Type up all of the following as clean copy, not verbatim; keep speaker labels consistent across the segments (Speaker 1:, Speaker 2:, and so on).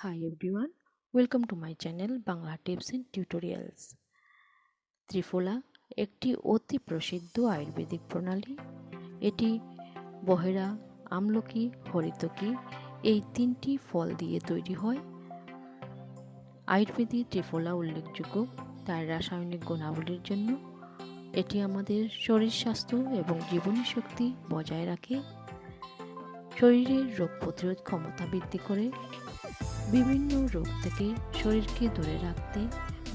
Speaker 1: Hi everyone, welcome to my channel Bangla Tips and Tutorials. ত্রিফলা একটি অতি প্রসিদ্ধ আয়ুর্বেদিক প্রণালী। এটি বহেরা, আমলকি, হরিতকি এই তিনটি ফল দিয়ে তৈরি হয়। আয়ুর্বেদে ত্রিফলা উল্লেখযোগ্য তার রাসায়নিক গুণাবলীর জন্য। এটি আমাদের শরীর স্বাস্থ্য এবং জীবনী শক্তি বজায় রাখে, শরীরের রোগ প্রতিরোধ ক্ষমতা বৃদ্ধি করে, বিভিন্ন রোগ থেকে শরীরকে দূরে রাখতে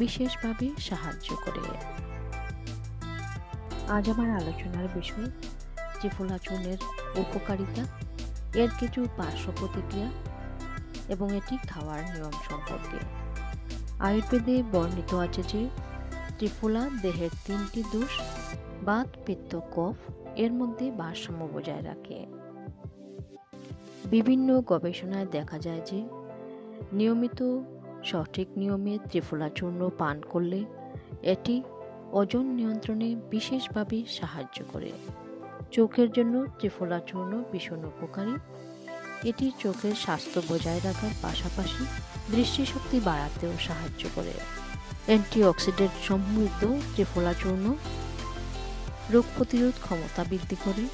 Speaker 1: বিশেষভাবে সাহায্য করে। আজ আমার আলোচনার বিষয় ত্রিফলা চূর্ণের উপকারিতা, এর কিছু পার্শ্ব প্রতিক্রিয়া এবং এটি খাওয়ার নিয়ম সম্পর্কে। আয়ুর্বেদে বর্ণিত আছে যে ত্রিফলা দেহের তিনটি দোষ বাত, পিত্ত, কফ এর মধ্যে ভারসাম্য বজায় রাখে। বিভিন্ন গবেষণায় দেখা যায় যে নিয়মিত সঠিক নিয়মে ত্রিফলা চূর্ণ পান করলে এটি ওজন নিয়ন্ত্রণে বিশেষভাবে সাহায্য করে। চোখের জন্য ত্রিফলা চূর্ণ ভীষণ উপকারী। এটি চোখের স্বাস্থ্য বজায় রাখার পাশাপাশি দৃষ্টিশক্তি বাড়াতেও সাহায্য করে। অ্যান্টিঅক্সিডেন্ট সমৃদ্ধ ত্রিফলা চূর্ণ রোগ প্রতিরোধ ক্ষমতা বৃদ্ধি করে,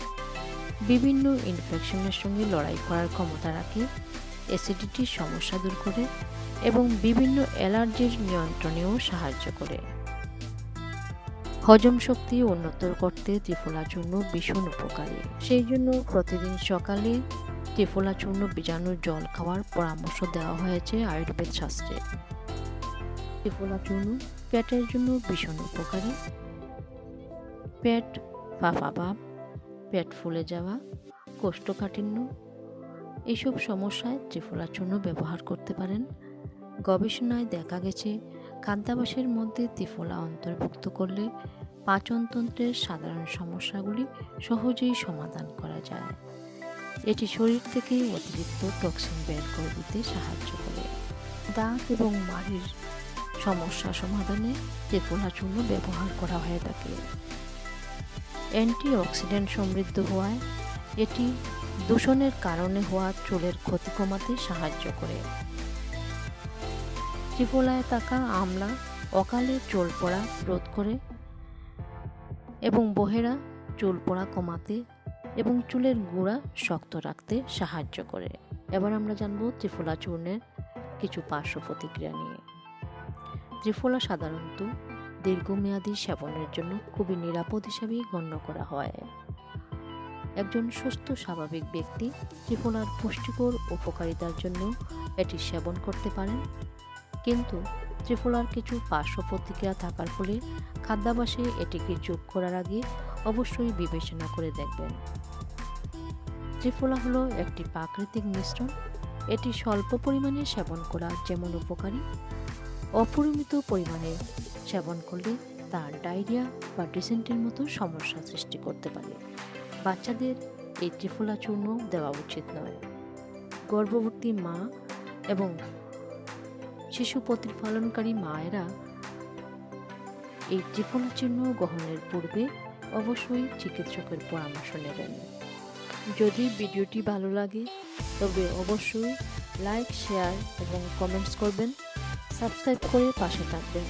Speaker 1: বিভিন্ন ইনফেকশনের সঙ্গে লড়াই করার ক্ষমতা রাখে, অ্যাসিডিটির সমস্যা দূর করে এবং বিভিন্ন অ্যালার্জির নিয়ন্ত্রণেও সাহায্য করে। হজম শক্তি উন্নত করতে ত্রিফলা চূর্ণ ভীষণ উপকারী। সেই জন্য প্রতিদিন সকালে ত্রিফলা চূর্ণ বীজাণুর জল খাওয়ার পরামর্শ দেওয়া হয়েছে আয়ুর্বেদ শাস্ত্রে। ত্রিফলা চূর্ণ পেটের জন্য ভীষণ উপকারী। পেট ফাঁপা ভাব, পেট ফুলে যাওয়া, কোষ্ঠকাঠিন্য এইসব সমস্যায় ত্রিফলা চূর্ণ ব্যবহার করতে পারেন। গবেষণায় দেখা গেছে খাদ্যাভ্যাসের মধ্যে ত্রিফলা অন্তর্ভুক্ত করলে পাচনতন্ত্রের সাধারণ সমস্যাগুলি সহজেই সমাধান করা যায়। এটি শরীর থেকে অতিরিক্ত টক্সিন বের করে দিতে সাহায্য করে। দাঁত এবং মাড়ির সমস্যা সমাধানে ত্রিফলা চূর্ণ ব্যবহার করা হয়ে থাকে। অ্যান্টিঅক্সিডেন্ট সমৃদ্ধ হওয়ায় এটি দূষণের কারণে হওয়া চুলের ক্ষতি কমাতে সাহায্য করে। ত্রিফলায় থাকা আমলা অকালে চুল পড়া রোধ করে এবং বহেরা চুল পড়া কমাতে এবং চুলের গোড়া শক্ত রাখতে সাহায্য করে। এবার আমরা জানব ত্রিফলা চূর্ণের কিছু পার্শ্ব প্রতিক্রিয়া নিয়ে। ত্রিফলা সাধারণত দীর্ঘমেয়াদী সেবনের জন্য খুবই নিরাপদ হিসাবে গণ্য করা হয়। একজন সুস্থ স্বাভাবিক ব্যক্তি ত্রিফলার পুষ্টিকর উপকারিতার জন্য এটি সেবন করতে পারেন, কিন্তু ত্রিফলার কিছু পার্শ্ব প্রতিক্রিয়া থাকার ফলে খাদ্যাভ্যাসে এটিকে যোগ করার আগে অবশ্যই বিবেচনা করে দেখবেন। ত্রিফলা হলো একটি প্রাকৃতিক মিশ্রণ। এটি স্বল্প পরিমাণে সেবন করা যেমন উপকারী, অপরিমিত পরিমাণে সেবন করলে তার ডায়রিয়া বা ডিসেন্ট্রির মতো সমস্যা সৃষ্টি করতে পারে। বাচ্চাদের এই ত্রিফলা চূর্ণ দেওয়া উচিত নয়। গর্ভবতী মা এবং শিশু প্রতিপালনকারী মায়েরা এই ত্রিফলা চূর্ণ গ্রহণের পূর্বে অবশ্যই চিকিৎসকের পরামর্শ নেবেন। যদি ভিডিওটি ভালো লাগে তবে অবশ্যই লাইক, শেয়ার এবং কমেন্টস করবেন, সাবস্ক্রাইব করে পাশে থাকবেন।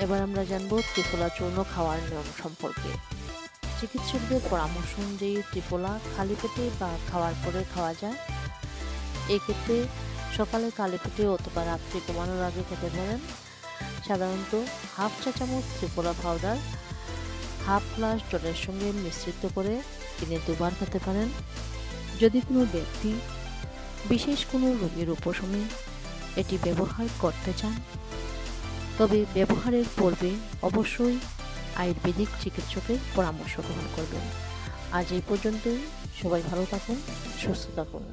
Speaker 1: এবার আমরা জানব ত্রিফলা চূর্ণ খাওয়ার নিয়ম সম্পর্কে। চিকিৎসকদের পরামর্শ অনুযায়ী ত্রিফলা খালি পেটে বা খাওয়ার পরে খাওয়া যায়। এক্ষেত্রে সকালে খালি পেটে অথবা রাত্রে ঘুমানোর আগে খেতে পারেন। সাধারণত হাফ চা চামচ ত্রিফলা পাউডার হাফ গ্লাস জলের সঙ্গে মিশ্রিত করে দিনে দুবার খেতে পারেন। যদি কোনো ব্যক্তি বিশেষ কোনো রোগের উপশমে এটি ব্যবহার করতে চান তবে ব্যবহারের পূর্বে অবশ্যই আয়ুর্বেদিক চিকিৎসকের পরামর্শ গ্রহণ করবেন। আজ এই পর্যন্তই। সবাই ভালো থাকুন, সুস্থ থাকুন।